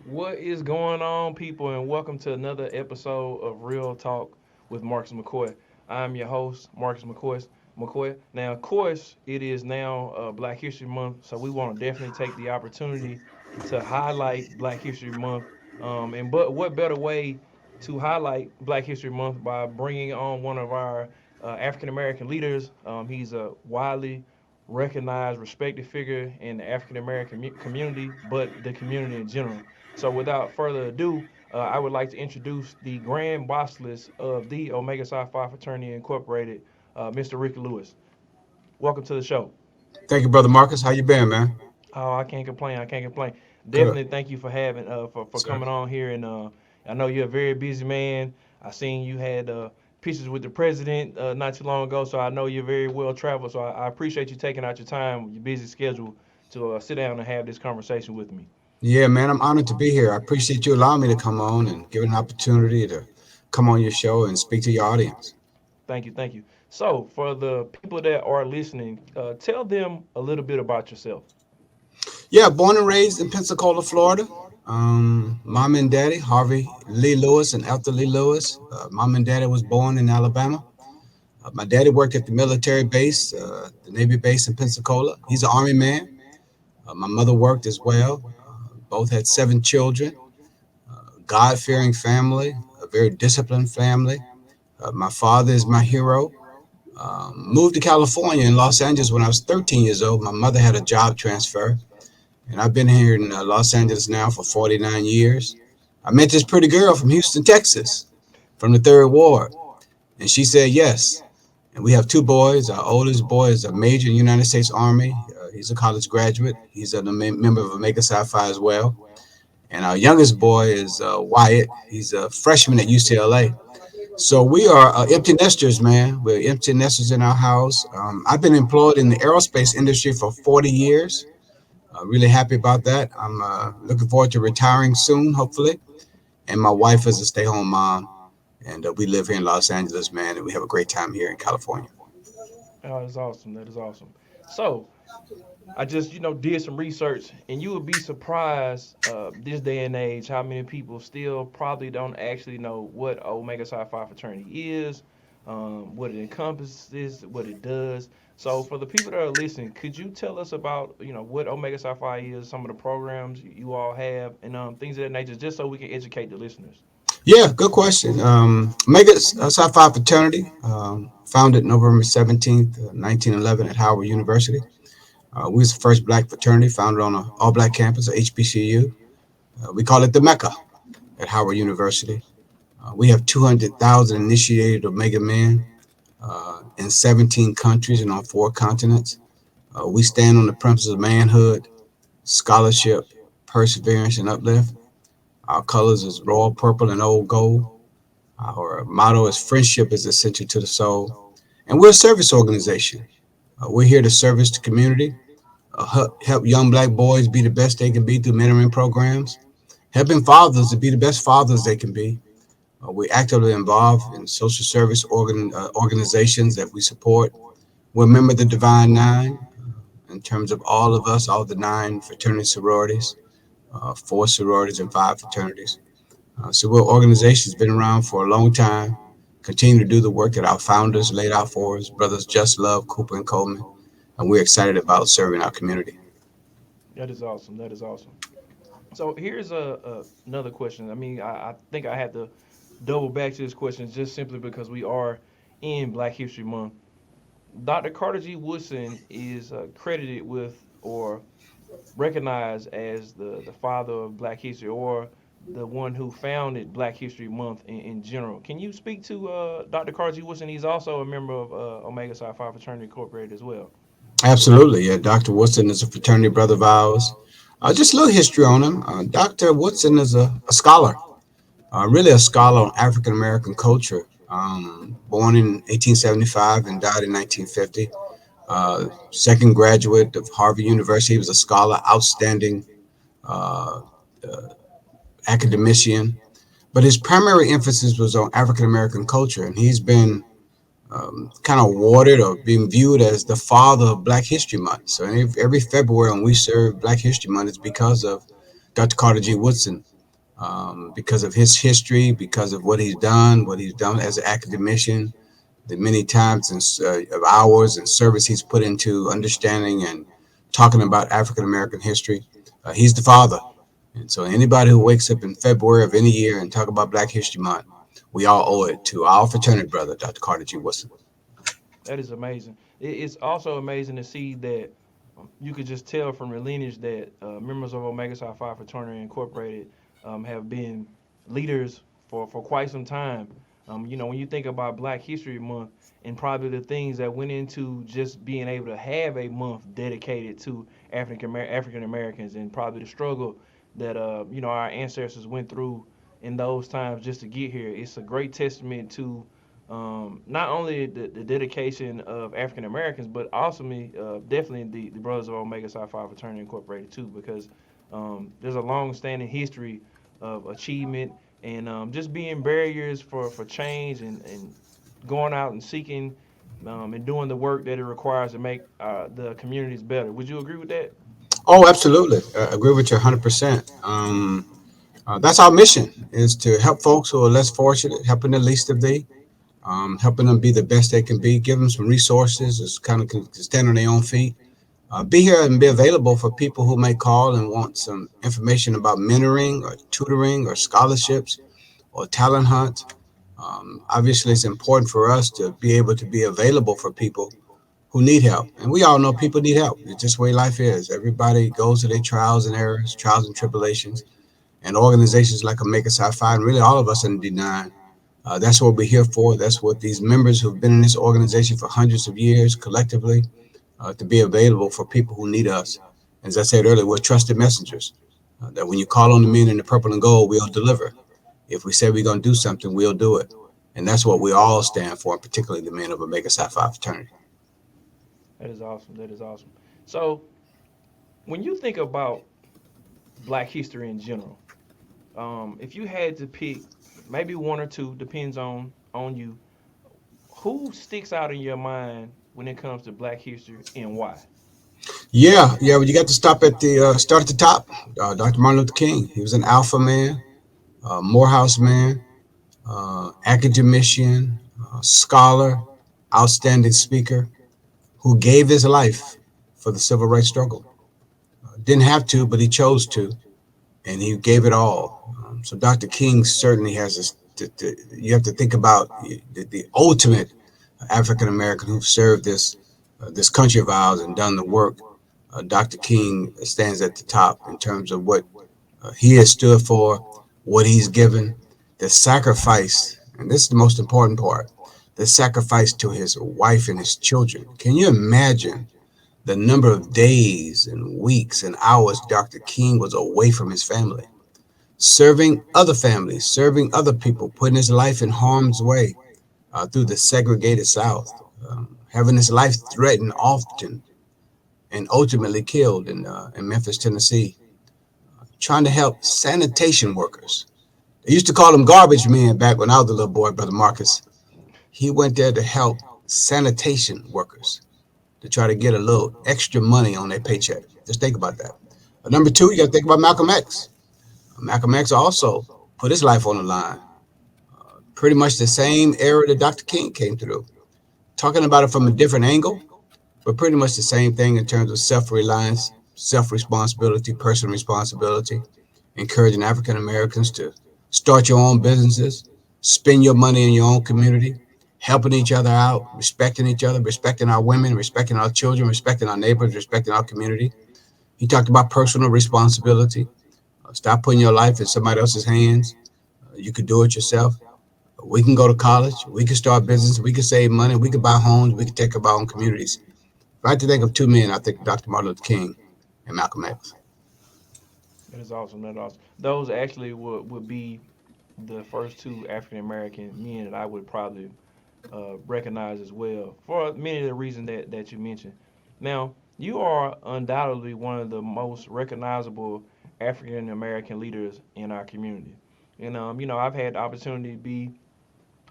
What is going on, people, and welcome to another episode of Real Talk with Marcus McCoy. I'm your host, Marcus McCoy. Now, of course, it is now Black History Month, so we want to definitely take the opportunity to highlight Black History Month. And what better way to highlight Black History Month by bringing on one of our African American leaders? He's a widely recognized, respected figure in the African American community, but the community in general. So without further ado, I would like to introduce the Grand Basileus of the Omega Psi Phi Fraternity Incorporated, Mr. Ricky Lewis. Welcome to the show. Thank you, brother Marcus. How you been, man? Oh, I can't complain. I can't complain. Good. Definitely thank you for having for Sir. coming on here. And I know you're a very busy man. I seen you had pictures with the president not too long ago, so I know you're very well traveled. So I appreciate you taking out your time, your busy schedule, to sit down and have this conversation with me. Yeah, man, I'm honored to be here. I appreciate you allowing me to come on and give an opportunity to come on your show and speak to your audience. Thank you, thank you. So, for the people that are listening, tell them a little bit about yourself. Yeah, born and raised in Pensacola, Florida. Mom and daddy, Harvey Lee Lewis and Ethel Lee Lewis. Mom and daddy was born in Alabama. My daddy worked at the military base, the Navy base in Pensacola. He's an Army man. My mother worked as well. Both had 7 children. God-fearing family, a very disciplined family. My father is my hero. Moved to California in Los Angeles when I was 13 years old. My mother had a job transfer, and I've been here in Los Angeles now for 49 years. I met this pretty girl from Houston, Texas, from the Third Ward, and she said yes. And we have 2 boys. Our oldest boy is a major in the United States Army. He's a college graduate. He's a member of Omega Psi Phi as well. And our youngest boy is Wyatt. He's a freshman at UCLA. So we are empty nesters, man. We're empty nesters in our house. I've been employed in the aerospace industry for 40 years. Really happy about that. I'm looking forward to retiring soon, hopefully. And my wife is a stay-home mom, and we live here in Los Angeles, man, and we have a great time here in California. Oh, that's awesome. That is awesome. So, I just did some research, and you would be surprised this day and age how many people still probably don't actually know what Omega Psi Phi fraternity is, what it encompasses, what it does. So for the people that are listening, could you tell us about what Omega Psi Phi is, some of the programs you all have, and things of that nature, just so we can educate the listeners. Yeah, good question. Omega Psi Phi Fraternity, founded November 17th, 1911 at Howard University. We was the first black fraternity founded on an all-black campus at HBCU. We call it the Mecca at Howard University. We have 200,000 initiated Omega men in 17 countries and on 4 continents. We stand on the principles of manhood, scholarship, perseverance, and uplift. Our colors is royal purple and old gold. Our motto is friendship is essential to the soul. And we're a service organization. We're here to service the community, help young black boys be the best they can be through mentoring programs, helping fathers to be the best fathers they can be. We're actively involved in social service organizations that we support. We're a member of the Divine Nine in terms of all of us, all the 9 fraternity sororities, 4 sororities, and 5 fraternities. So we're an organization that's been around for a long time, continue to do the work that our founders laid out for us, brothers Just Love, Cooper, and Coleman. And we're excited about serving our community. That is awesome. That is awesome. So here's another question. I mean, I think I had to double back to this question just simply because we are in Black History Month. Dr. Carter G. Woodson is credited with or recognized as the father of Black history or the one who founded Black History Month in general. Can you speak to Dr. Carter G. Woodson? He's also a member of Omega Psi Phi Fraternity Incorporated as well. Absolutely. Yeah, Dr. Woodson is a fraternity brother of ours. Just a little history on him. Dr. Woodson is a scholar, really a scholar on African American culture. Born in 1875 and died in 1950. Second graduate of Harvard University. He was a scholar, outstanding uh, academician. But his primary emphasis was on African American culture, and he's been kind of awarded or being viewed as the father of Black History Month. So every February when we serve Black History Month, it's because of Dr. Carter G. Woodson. because of his history, because of what he's done as an academician, the many times and of hours and service he's put into understanding and talking about African American history. He's the father. And so anybody who wakes up in February of any year and talk about Black History Month, we all owe it to our fraternity brother, Dr. Carter G. Woodson. That is amazing. It's also amazing to see that you could just tell from the lineage that members of Omega Psi Phi Fraternity Incorporated have been leaders for quite some time. When you think about Black History Month and probably the things that went into just being able to have a month dedicated to African Americans and probably the struggle that our ancestors went through in those times just to get here, it's a great testament to not only the dedication of African Americans, but also definitely the Brothers of Omega Psi Phi Fraternity Incorporated too, because there's a long-standing history of achievement and just being barriers for change and going out and seeking and doing the work that it requires to make the communities better. Would you agree with that? Oh, absolutely. Agree with you 100%. That's our mission is to help folks who are less fortunate, helping the least of thee, helping them be the best they can be, give them some resources, just kind of can stand on their own feet. Be here and be available for people who may call and want some information about mentoring or tutoring or scholarships or talent hunt. Obviously, it's important for us to be able to be available for people who need help. And we all know people need help. It's just the way life is. Everybody goes to their trials and errors, trials and tribulations. And organizations like Omega Psi Phi, and really all of us in D9, that's what we're here for. That's what these members who've been in this organization for hundreds of years collectively to be available for people who need us. As I said earlier, we're trusted messengers. That when you call on the men in the purple and gold, we'll deliver. If we say we're going to do something, we'll do it. And that's what we all stand for, particularly the men of Omega Psi Phi fraternity. That is awesome. That is awesome. So when you think about Black history in general, if you had to pick maybe one or two, depends on you, who sticks out in your mind when it comes to Black history and why? Yeah. Well, you got to start at the top. Dr. Martin Luther King. He was an alpha man, Morehouse man, academician, scholar, outstanding speaker, who gave his life for the civil rights struggle. Didn't have to, but he chose to, and he gave it all. So Dr. King certainly has this. You have to think about the ultimate African American who served this country of ours and done the work. Dr. King stands at the top in terms of what he has stood for, what he's given, the sacrifice, and this is the most important part, the sacrifice to his wife and his children. Can you imagine the number of days and weeks and hours Dr. King was away from his family, serving other families, serving other people, putting his life in harm's way through the segregated South, having his life threatened often and ultimately killed in Memphis, Tennessee, trying to help sanitation workers. They used to call them garbage men back when I was a little boy, Brother Marcus. He went there to help sanitation workers to try to get a little extra money on their paycheck. Just think about that. Number two, you got to think about Malcolm X. Malcolm X also put his life on the line. Pretty much the same era that Dr. King came through. Talking about it from a different angle, but pretty much the same thing in terms of self reliance, self responsibility, personal responsibility, encouraging African Americans to start your own businesses, spend your money in your own community, helping each other out, respecting each other, respecting our women, respecting our children, respecting our neighbors, respecting our community. He talked about personal responsibility. Stop putting your life in somebody else's hands. You could do it yourself. We can go to college. We can start business. We can save money. We can buy homes. We can take care of our own communities. If I had to think of two men, I think Dr. Martin Luther King and Malcolm X. That is awesome. That is awesome. Those actually would be the first two African American men that I would probably recognize as well for many of the reasons that you mentioned. Now, you are undoubtedly one of the most recognizable African American leaders in our community. And I've had the opportunity to be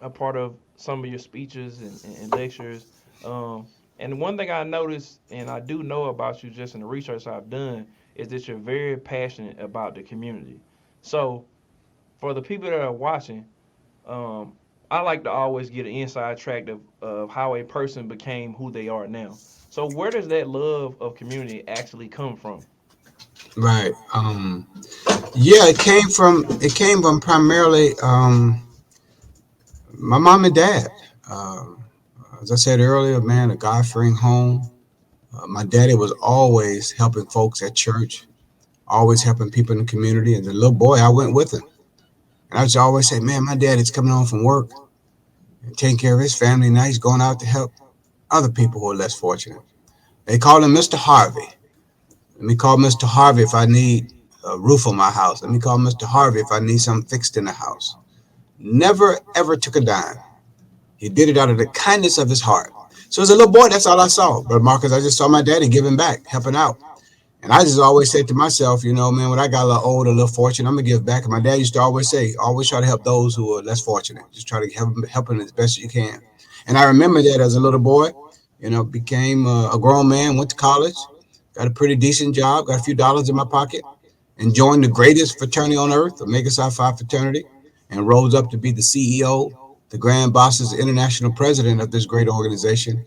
a part of some of your speeches and lectures. Um, and one thing I noticed, and I do know about you just in the research I've done, is that you're very passionate about the community. So, for the people that are watching, um, I like to always get an inside track of how a person became who they are now. So where does that love of community actually come from? Right. Yeah, it came from primarily my mom and dad. Um, as I said earlier, man, a God fearing home. My daddy was always helping folks at church, always helping people in the community. As a little boy, I went with him. And I used to always say, man, my daddy's coming home from work and taking care of his family. Now he's going out to help other people who are less fortunate. They call him Mr. Harvey. Let me call Mr. Harvey if I need a roof on my house. Let me call Mr. Harvey if I need something fixed in the house. Never, ever took a dime. He did it out of the kindness of his heart. So as a little boy, that's all I saw. But Marcus, I just saw my daddy giving back, helping out. And I just always said to myself, man, when I got a little older, a little fortunate, I'm gonna give back. And my dad used to always say, always try to help those who are less fortunate. Just try to help them as best as you can. And I remember that as a little boy, became a grown man, went to college, got a pretty decent job, got a few dollars in my pocket, and joined the greatest fraternity on earth, the Mega Psi Phi Fraternity, and rose up to be the CEO, the Grand Bosses International President of this great organization,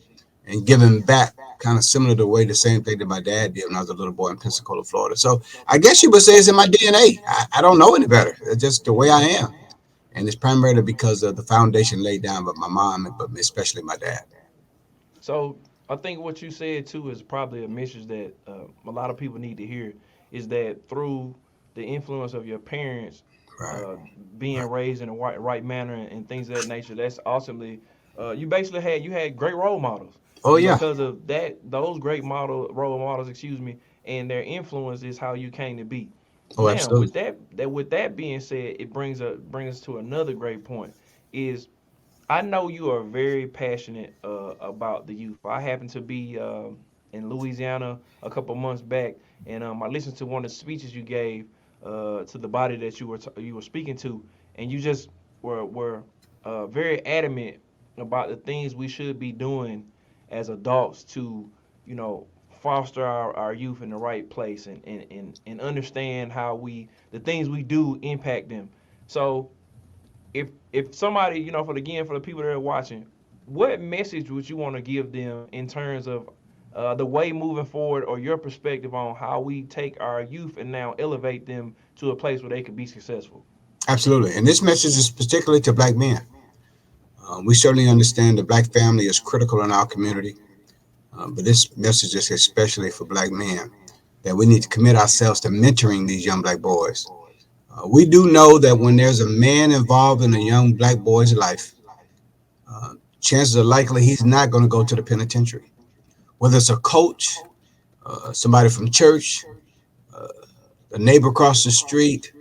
and giving back kind of similar to the way the same thing that my dad did when I was a little boy in Pensacola, Florida. So I guess you would say it's in my DNA. I don't know any better. It's just the way I am. And it's primarily because of the foundation laid down by my mom, but especially my dad. So I think what you said too is probably a message that a lot of people need to hear is that through the influence of your parents Right. uh, being Right. raised in the right manner and things of that nature, that's ultimately you basically had great role models, Oh, and yeah. because of that, those great role models, excuse me, and their influence is how you came to be. Oh, Now, absolutely. with that being said, it brings us to another great point is I know you are very passionate about the youth. I happened to be in Louisiana a couple months back, and I listened to one of the speeches you gave to the body that you were speaking to, and you just were very adamant about the things we should be doing as adults to, you know, foster our youth in the right place and understand how the things we do impact them. So if somebody, for the people that are watching, what message would you want to give them in terms of the way moving forward, or your perspective on how we take our youth and now elevate them to a place where they can be successful? Absolutely. And this message is particularly to black men. We certainly understand the black family is critical in our community, but this message is especially for black men that we need to commit ourselves to mentoring these young black boys. We do know that when there's a man involved in a young black boy's life, chances are likely he's not going to go to the penitentiary. Whether it's a coach, somebody from church, uh, a neighbor across the street,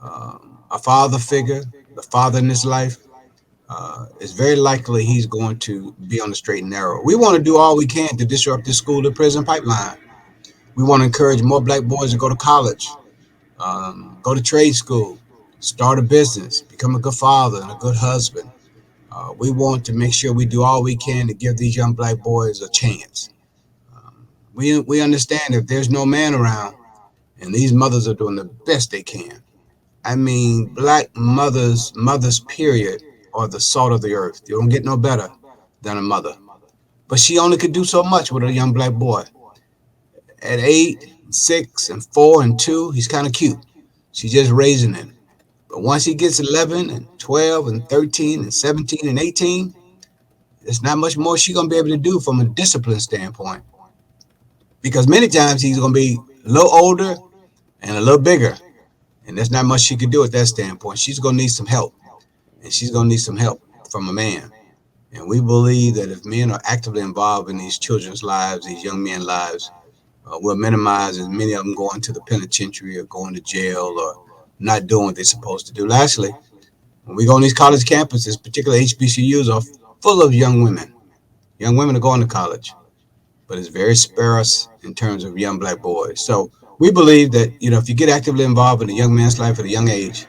a father figure, the father in his life, it's very likely he's going to be on the straight and narrow. We want to do all we can to disrupt this school to prison pipeline. We want to encourage more black boys to go to college, go to trade school, start a business, become a good father and a good husband. We want to make sure we do all we can to give these young black boys a chance. We understand if there's no man around, and these mothers are doing the best they can. I mean, black mothers, period, are the salt of the earth. You don't get no better than a mother. But she only could do so much with a young black boy. At 8, 6, and 4 and 2, he's kind of cute. She's just raising him. But once he gets 11 and 12 and 13 and 17 and 18, there's not much more she's gonna be able to do from a discipline standpoint. Because many times he's gonna be a little older and a little bigger, and there's not much she could do at that standpoint. She's gonna need some help, and she's gonna need some help from a man. And we believe that if men are actively involved in these children's lives, these young men's lives, we'll minimize as many of them going to the penitentiary or going to jail or not doing what they're supposed to do. Lastly, when we go on these college campuses, particularly HBCUs, are full of young women. Young women are going to college, but it's very sparse in terms of young black boys. So we believe that if you get actively involved in a young man's life at a young age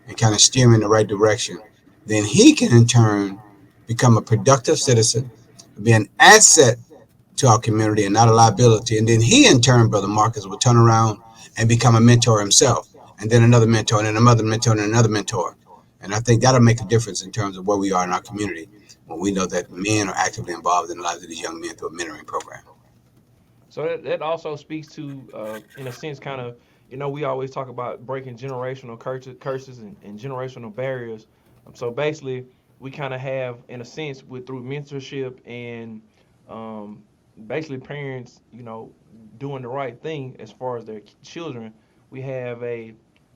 and kind of steer him in the right direction, then he can in turn become a productive citizen, be an asset to our community and not a liability. And then he in turn, Brother Marcus, will turn around and become a mentor himself. and then another mentor, and then another mentor, and another mentor. And I think that'll make a difference in terms of where we are in our community when we know that men are actively involved in the lives of these young men through a mentoring program. So that also speaks to, in a sense, kind of, we always talk about breaking generational curses and generational barriers. So basically, we kind of have, in a sense, with through mentorship and um, basically parents, doing the right thing as far as their children. We have a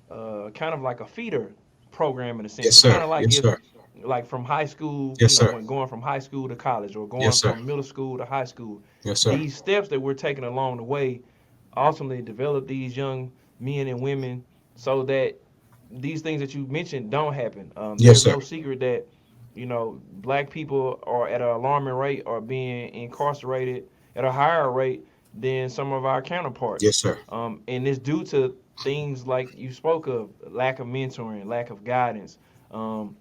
kind of like a feeder program in a sense. Yes, It's kind sir. of like Yes, if sir. like from high school, Yes, sir. when going from high school to college or Yes, going sir. from middle school to high school, Yes, sir. these steps that we're taking along the way ultimately develop these young men and women so that these things that you mentioned don't happen. Yes, There's sir. no secret that black people are at an alarming rate are being incarcerated at a higher rate than some of our counterparts, Yes, sir. and it's due to things like you spoke of: lack of mentoring, lack of guidance. Um,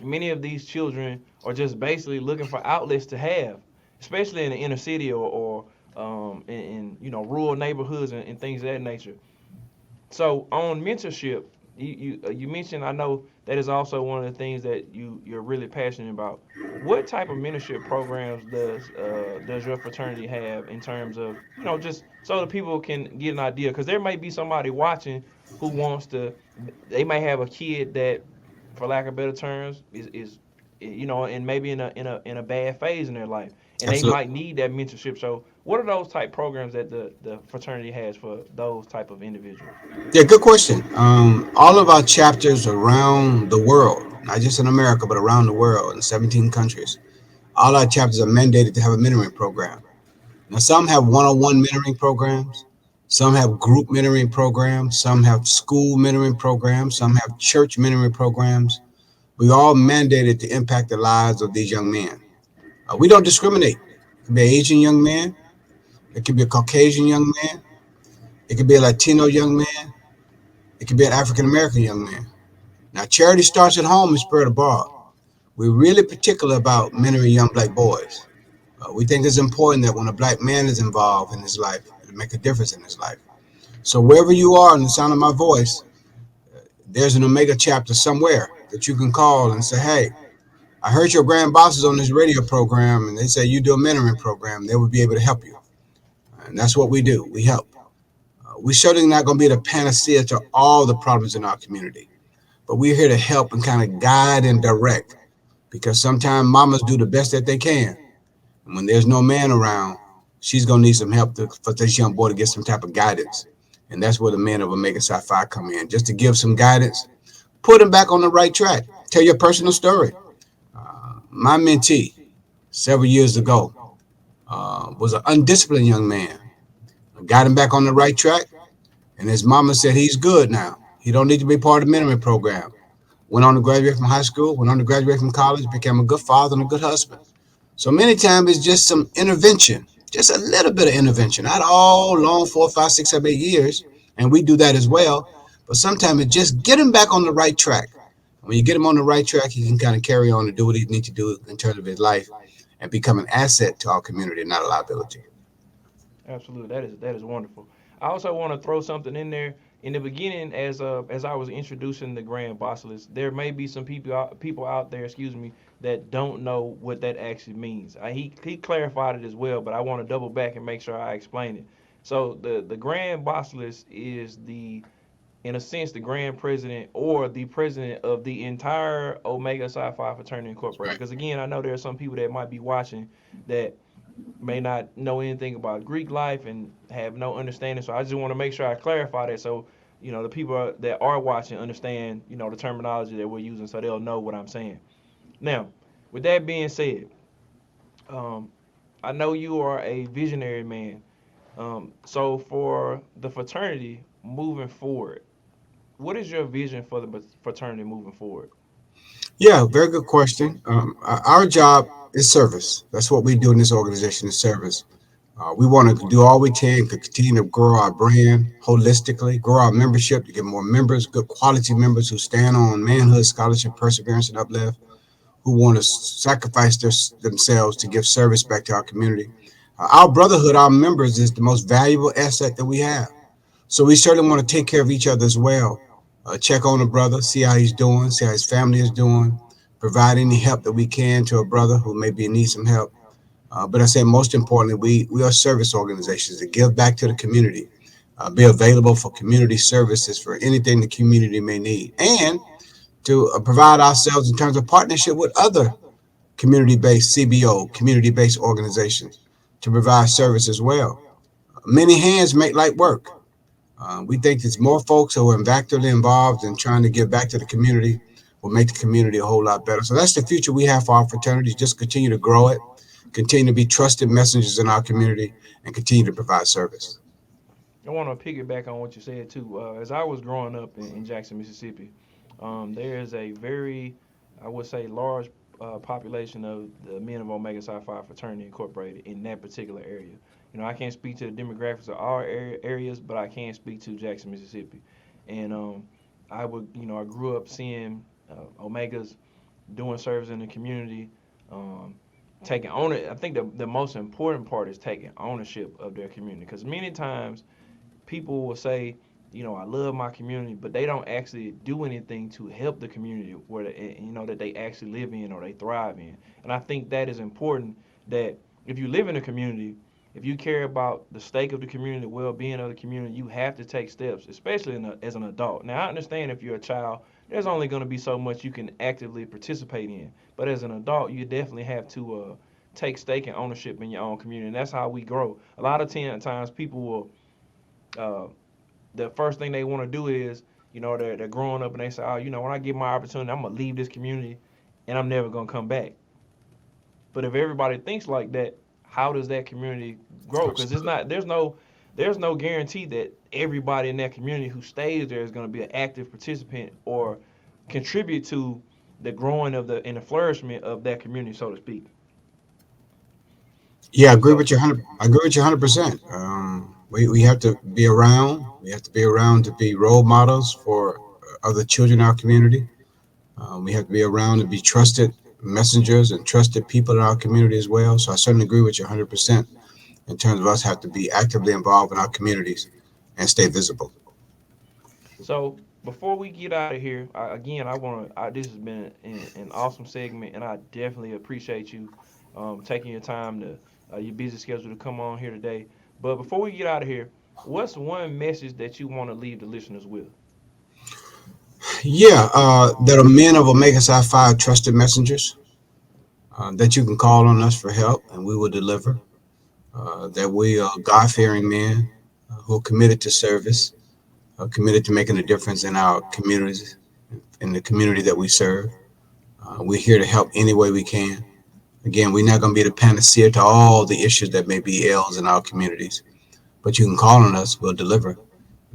Many of these children are just basically looking for outlets to have, especially in the inner city or in rural neighborhoods and things of that nature. So on mentorship, you mentioned, I know that is also one of the things that you're really passionate about. What type of mentorship programs does your fraternity have in terms of just so the people can get an idea? Because there may be somebody watching who wants to. They may have a kid that, for lack of better terms, is and maybe in a bad phase in their life, and they Absolutely. might need that mentorship. So what are those type programs that the fraternity has for those type of individuals? Yeah, good question. All of our chapters around the world, not just in America, but around the world in 17 countries, all our chapters are mandated to have a mentoring program. Now, some have one-on-one mentoring programs, some have group mentoring programs, some have school mentoring programs, some have church mentoring programs. We all mandated to impact the lives of these young men. We don't discriminate. It could be an Asian young man, it could be a Caucasian young man, it could be a Latino young man, it could be an African American young man. Now, charity starts at home and spread abroad. We're really particular about mentoring young black boys. We think it's important that when a black man is involved in his life, it'll make a difference in his life. So wherever you are in the sound of my voice, there's an Omega chapter somewhere that you can call and say, hey, I heard your grand bosses on this radio program and they say you do a mentoring program. They would be able to help you. And that's what we do. We help. We're certainly not going to be the panacea to all the problems in our community, but we're here to help and kind of guide and direct because sometimes mamas do the best that they can. And when there's no man around, she's going to need some help for this young boy to get some type of guidance. And that's where the men of Omega Psi Phi come in, just to give some guidance, put him back on the right track. Tell your personal story. My mentee several years ago was an undisciplined young man. I got him back on the right track, and his mama said he's good now. He don't need to be part of the mentoring program. Went on to graduate from high school, went on to graduate from college, became a good father and a good husband. So many times it's just some intervention, just a little bit of intervention, not all long 4, 5, 6, 7, 8 years, and we do that as well. But sometimes it just get him back on the right track. When you get him on the right track, he can kind of carry on and do what he needs to do in terms of his life and become an asset to our community, not a liability. Absolutely, that is wonderful. I also want to throw something in there. In the beginning, as I was introducing the Grand Basileus, there may be some people out there, excuse me, that don't know what that actually means. He clarified it as well, but I want to double back and make sure I explain it. So the Grand Basileus is in a sense, the grand president or the president of the entire Omega Psi Phi Fraternity Incorporated. Right. Because again, I know there are some people that might be watching that may not know anything about Greek life and have no understanding. So I just want to make sure I clarify that so the people that are watching understand the terminology that we're using so they'll know what I'm saying. Now, with that being said, um, I know you are a visionary man. So for the fraternity moving forward, what is your vision for the fraternity moving forward? Yeah, very good question. Our job is service. That's what we do in this organization is service. We want to do all we can to continue to grow our brand holistically, grow our membership to get more members, good quality members who stand on manhood, scholarship, perseverance, and uplift, who want to sacrifice themselves to give service back to our community. Our brotherhood, our members, is the most valuable asset that we have. So we certainly want to take care of each other as well. Check on a brother, see how he's doing, see how his family is doing, provide any help that we can to a brother who maybe needs some help. But I say most importantly, we are service organizations that give back to the community, be available for community services for anything the community may need, and to provide ourselves in terms of partnership with other community-based CBO, community-based organizations to provide service as well. Many hands make light work. We think there's more folks who are actively involved in trying to give back to the community will make the community a whole lot better. So that's the future we have for our fraternity. Just continue to grow it, continue to be trusted messengers in our community, and continue to provide service. I want to piggyback on what you said too. As I was growing up in Jackson, Mississippi, there is a very, I would say, large population of the men of Omega Psi Phi Fraternity Incorporated in that particular area. I can't speak to the demographics of our areas, but I can speak to Jackson, Mississippi. And I grew up seeing Omegas doing service in the community, um, taking owner. I think the most important part is taking ownership of their community, because many times people will say, I love my community, but they don't actually do anything to help the community where that they actually live in or they thrive in. And I think that is important. That if you live in a community, if you care about the stake of the community, the well-being of the community, you have to take steps, especially as an adult. Now, I understand if you're a child, there's only going to be so much you can actively participate in. But as an adult, you definitely have to take stake and ownership in your own community, and that's how we grow. A lot of times, people will uh, the first thing they want to do is, they're growing up and they say, oh, when I get my opportunity, I'm gonna leave this community, and I'm never gonna come back. But if everybody thinks like that, how does that community grow? Because it's not. There's no guarantee that everybody in that community who stays there is going to be an active participant or contribute to the growing of the and the flourishment of that community, so to speak. Yeah, I agree So with you 100. I agree with you 100%. We have to be around. We have to be around to be role models for other children in our community. We have to be around to be trusted messengers and trusted people in our community as well. So I certainly agree with you 100% in terms of us have to be actively involved in our communities and stay visible. So before we get out of here, again, I want to. This has been an awesome segment, and I definitely appreciate you taking your time to your busy schedule to come on here today. But before we get out of here, what's one message that you want to leave the listeners with? Yeah, there are men of Omega Psi Phi trusted messengers that you can call on us for help and we will deliver. That we are God fearing men who are committed to service, committed to making a difference in our communities, in the community that we serve. We're here to help any way we can. Again, we're not going to be the panacea to all the issues that may be ills in our communities, but you can call on us, we'll deliver.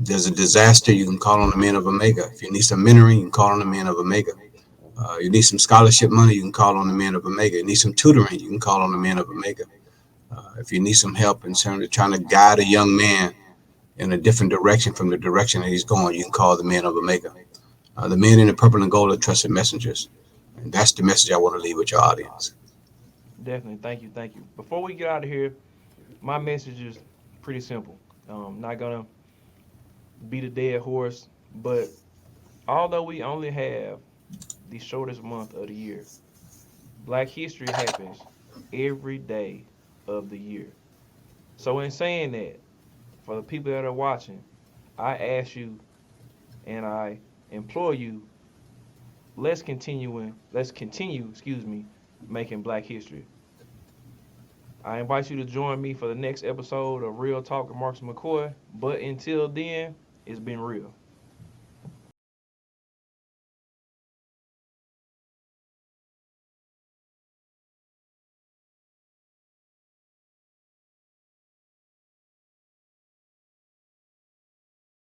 If there's a disaster, you can call on the men of Omega. If you need some mentoring, you can call on the men of Omega. You need some scholarship money, you can call on the men of Omega. You need some tutoring, you can call on the men of Omega. If you need some help in terms of trying to guide a young man in a different direction from the direction that he's going, you can call the men of Omega. The men in the purple and gold are trusted messengers. And that's the message I want to leave with your audience. Definitely, thank you, thank you. Before we get out of here, my message is pretty simple. Not gonna beat a dead horse, but although we only have the shortest month of the year, Black History happens every day of the year. So in saying that, for the people that are watching, I ask you and I implore you, let's continue, making Black history. I invite you to join me for the next episode of Real Talk with Marcus McCoy. But until then, it's been real.